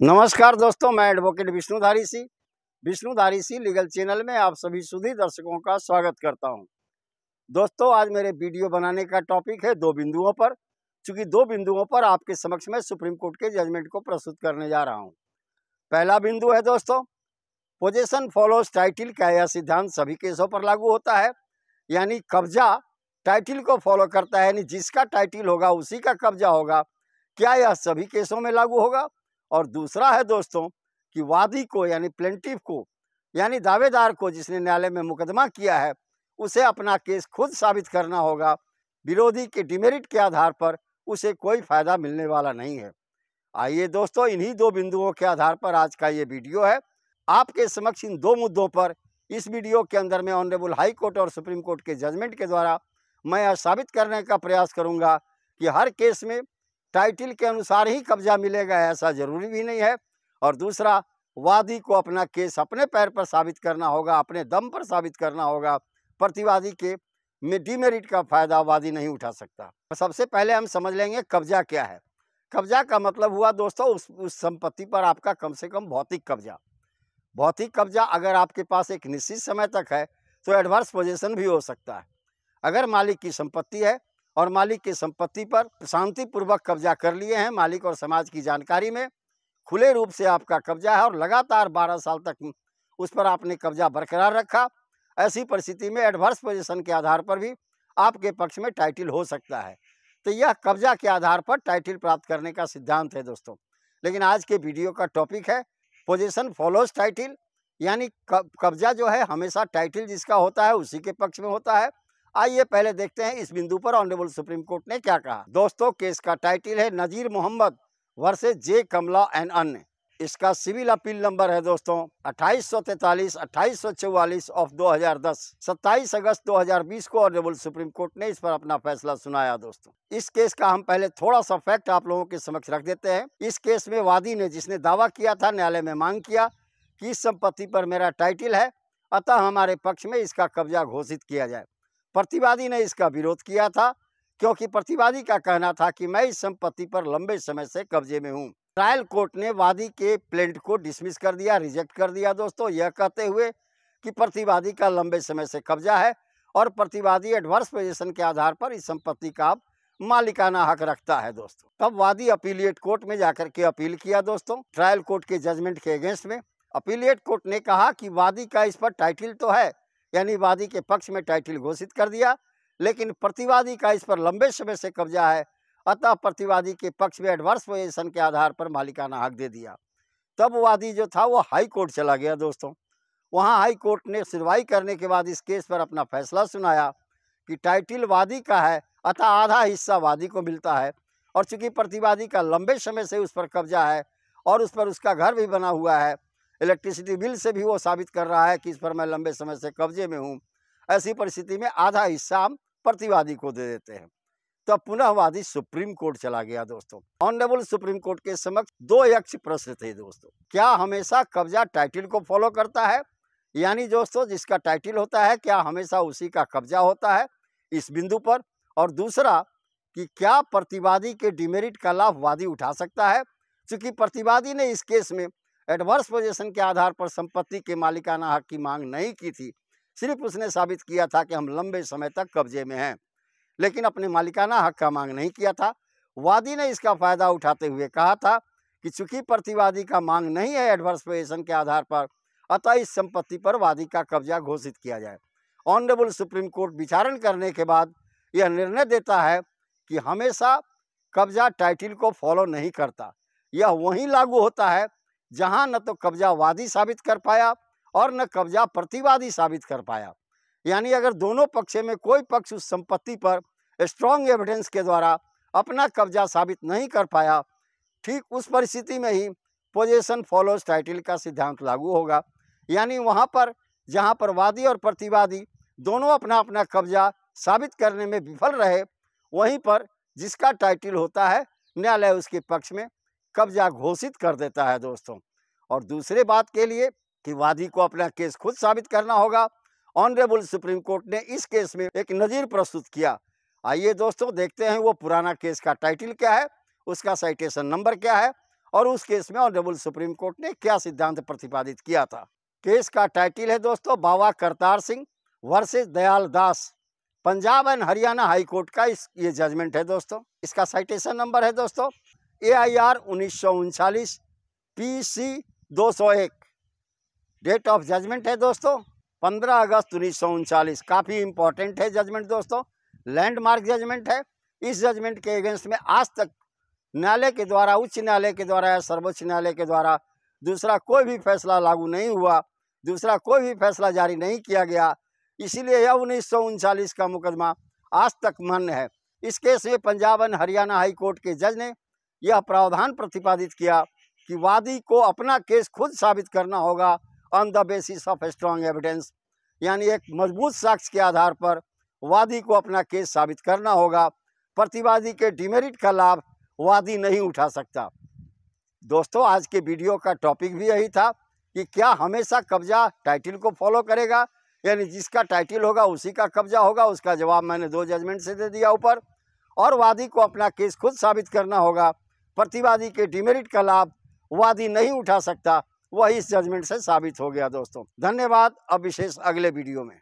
नमस्कार दोस्तों, मैं एडवोकेट विष्णुधारी सी लीगल चैनल में आप सभी सुधी दर्शकों का स्वागत करता हूं। दोस्तों, आज मेरे वीडियो बनाने का टॉपिक है दो बिंदुओं पर। चूंकि दो बिंदुओं पर आपके समक्ष में सुप्रीम कोर्ट के जजमेंट को प्रस्तुत करने जा रहा हूं। पहला बिंदु है दोस्तों, पोजेशन फॉलोज टाइटिल। क्या यह सिद्धांत सभी केसों पर लागू होता है? यानी कब्जा टाइटिल को फॉलो करता है, यानी जिसका टाइटिल होगा उसी का कब्जा होगा। क्या यह सभी केसों में लागू होगा? और दूसरा है दोस्तों कि वादी को यानी प्लेंटिफ को यानी दावेदार को जिसने न्यायालय में मुकदमा किया है उसे अपना केस खुद साबित करना होगा। विरोधी के डिमेरिट के आधार पर उसे कोई फायदा मिलने वाला नहीं है। आइए दोस्तों, इन्हीं दो बिंदुओं के आधार पर आज का ये वीडियो है। आपके समक्ष इन दो मुद्दों पर इस वीडियो के अंदर मैं ऑनरेबल हाई कोर्ट और सुप्रीम कोर्ट के जजमेंट के द्वारा मैं यह साबित करने का प्रयास करूंगा कि हर केस में टाइटिल के अनुसार ही कब्जा मिलेगा, ऐसा जरूरी भी नहीं है। और दूसरा, वादी को अपना केस अपने पैर पर साबित करना होगा, अपने दम पर साबित करना होगा। प्रतिवादी के डिमेरिट का फायदा वादी नहीं उठा सकता। सबसे पहले हम समझ लेंगे कब्जा क्या है। कब्जा का मतलब हुआ दोस्तों उस संपत्ति पर आपका कम से कम भौतिक कब्जा। भौतिक कब्जा अगर आपके पास एक निश्चित समय तक है तो एडवर्स पोजीशन भी हो सकता है। अगर मालिक की संपत्ति है और मालिक की संपत्ति पर शांतिपूर्वक कब्जा कर लिए हैं, मालिक और समाज की जानकारी में खुले रूप से आपका कब्जा है और लगातार 12 साल तक उस पर आपने कब्जा बरकरार रखा, ऐसी परिस्थिति में एडवर्स पोजीशन के आधार पर भी आपके पक्ष में टाइटिल हो सकता है। तो यह कब्जा के आधार पर टाइटिल प्राप्त करने का सिद्धांत है दोस्तों। लेकिन आज के वीडियो का टॉपिक है पोजीशन फॉलोज टाइटिल, यानी कब्जा जो है हमेशा टाइटिल जिसका होता है उसी के पक्ष में होता है। आइए पहले देखते हैं इस बिंदु पर ऑनरेबल सुप्रीम कोर्ट ने क्या कहा। दोस्तों, केस का टाइटिल है Nazir Mohammed versus J Kamala and अन्य। इसका सिविल अपील नंबर है दोस्तों 2843 2844 ऑफ 2010। 27 अगस्त 2020 को ऑनरेबल सुप्रीम कोर्ट ने इस पर अपना फैसला सुनाया। दोस्तों, इस केस का हम पहले थोड़ा सा फैक्ट आप लोगों के समक्ष रख देते हैं। इस केस में वादी ने जिसने दावा किया था, न्यायालय में मांग किया कि इस संपत्ति पर मेरा टाइटिल है, अतः हमारे पक्ष में इसका कब्जा घोषित किया जाए। प्रतिवादी ने इसका विरोध किया था क्योंकि प्रतिवादी का कहना था कि मैं इस संपत्ति पर लंबे समय से कब्जे में हूं। ट्रायल कोर्ट ने वादी के प्लेंट को डिसमिस कर दिया, रिजेक्ट कर दिया दोस्तों, यह कहते हुए कि प्रतिवादी का लंबे समय से कब्जा है और प्रतिवादी एडवर्स पोजीशन के आधार पर इस संपत्ति का मालिकाना हक रखता है। दोस्तों, तब वादी अपीलिएट कोर्ट में जाकर के अपील किया दोस्तों, ट्रायल कोर्ट के जजमेंट के अगेंस्ट में। अपीलिएट कोर्ट ने कहा कि वादी का इस पर टाइटिल तो है, यानी वादी के पक्ष में टाइटिल घोषित कर दिया, लेकिन प्रतिवादी का इस पर लंबे समय से कब्जा है, अतः प्रतिवादी के पक्ष में एडवर्स पोजीशन के आधार पर मालिकाना हक दे दिया। तब वादी जो था वो हाई कोर्ट चला गया दोस्तों। वहां हाई कोर्ट ने सुनवाई करने के बाद इस केस पर अपना फैसला सुनाया कि टाइटिल वादी का है, अतः आधा हिस्सा वादी को मिलता है। और चूंकि प्रतिवादी का लंबे समय से उस पर कब्जा है और उस पर उसका घर भी बना हुआ है, इलेक्ट्रिसिटी बिल से भी वो साबित कर रहा है कि इस पर मैं लंबे समय से कब्जे में हूँ, ऐसी परिस्थिति में आधा हिस्सा हम प्रतिवादी को दे देते हैं। तब पुनः वादी सुप्रीम कोर्ट चला गया। दोस्तों, ऑनरेबल सुप्रीम कोर्ट के समक्ष दो यक्ष प्रश्न थे दोस्तों। क्या हमेशा कब्जा टाइटिल को फॉलो करता है, यानी दोस्तों जिसका टाइटिल होता है क्या हमेशा उसी का कब्जा होता है इस बिंदु पर? और दूसरा कि क्या प्रतिवादी के डिमेरिट का लाभ वादी उठा सकता है? चूंकि प्रतिवादी ने इस केस में एडवर्स पोजीशन के आधार पर संपत्ति के मालिकाना हक की मांग नहीं की थी, सिर्फ उसने साबित किया था कि हम लंबे समय तक कब्जे में हैं, लेकिन अपने मालिकाना हक का मांग नहीं किया था। वादी ने इसका फायदा उठाते हुए कहा था कि चूंकि प्रतिवादी का मांग नहीं है एडवर्स पोजीशन के आधार पर, अतः इस संपत्ति पर वादी का कब्जा घोषित किया जाए। ऑनरेबल सुप्रीम कोर्ट विचारण करने के बाद यह निर्णय देता है कि हमेशा कब्जा टाइटिल को फॉलो नहीं करता। यह वहीं लागू होता है जहां न तो कब्जा वादी साबित कर पाया और न कब्जा प्रतिवादी साबित कर पाया। यानी अगर दोनों पक्ष में कोई पक्ष उस संपत्ति पर स्ट्रॉन्ग एविडेंस के द्वारा अपना कब्जा साबित नहीं कर पाया, ठीक उस परिस्थिति में ही पोजीशन फॉलोज टाइटिल का सिद्धांत लागू होगा। यानी वहां पर जहां पर वादी और प्रतिवादी दोनों अपना अपना कब्जा साबित करने में विफल रहे, वहीं पर जिसका टाइटिल होता है न्यायालय उसके पक्ष में कब्जा घोषित कर देता है दोस्तों। और दूसरे बात के लिए कि वादी को अपना केस खुद साबित करना होगा, ऑनरेबल सुप्रीम कोर्ट ने इस केस में एक नजीर प्रस्तुत किया। आइए दोस्तों देखते हैं वो पुराना केस का टाइटिल क्या है, उसका साइटेशन नंबर क्या है और उस केस में ऑनरेबल सुप्रीम कोर्ट ने क्या सिद्धांत प्रतिपादित किया था। केस का टाइटल है दोस्तों Baba Kartar Singh versus Dayal Das. Punjab and Haryana high court का ये जजमेंट है दोस्तों। इसका साइटेशन नंबर है दोस्तों AIR 1939 PC 201। Date of judgement है दोस्तों 15 अगस्त 1939। काफ़ी इंपॉर्टेंट है जजमेंट दोस्तों, लैंडमार्क जजमेंट है। इस जजमेंट के अगेंस्ट में आज तक न्यायालय के द्वारा, उच्च न्यायालय के द्वारा या सर्वोच्च न्यायालय के द्वारा दूसरा कोई भी फैसला लागू नहीं हुआ, दूसरा कोई भी फैसला जारी नहीं किया गया। इसीलिए यह 1939 का मुकदमा आज तक मान्य है। इस केस में Punjab and Haryana high court के जज ने यह प्रावधान प्रतिपादित किया कि वादी को अपना केस खुद साबित करना होगा on the basis of strong evidence, यानी एक मजबूत साक्ष्य के आधार पर वादी को अपना केस साबित करना होगा। प्रतिवादी के डिमेरिट का लाभ वादी नहीं उठा सकता। दोस्तों आज के वीडियो का टॉपिक भी यही था कि क्या हमेशा कब्जा टाइटल को फॉलो करेगा, यानी जिसका टाइटल होगा उसी का कब्जा होगा। उसका जवाब मैंने 2 जजमेंट से दे दिया ऊपर। और वादी को अपना केस खुद साबित करना होगा, प्रतिवादी के डिमेरिट का लाभ वादी नहीं उठा सकता, वह इस जजमेंट से साबित हो गया दोस्तों। धन्यवाद। अब विशेष अगले वीडियो में।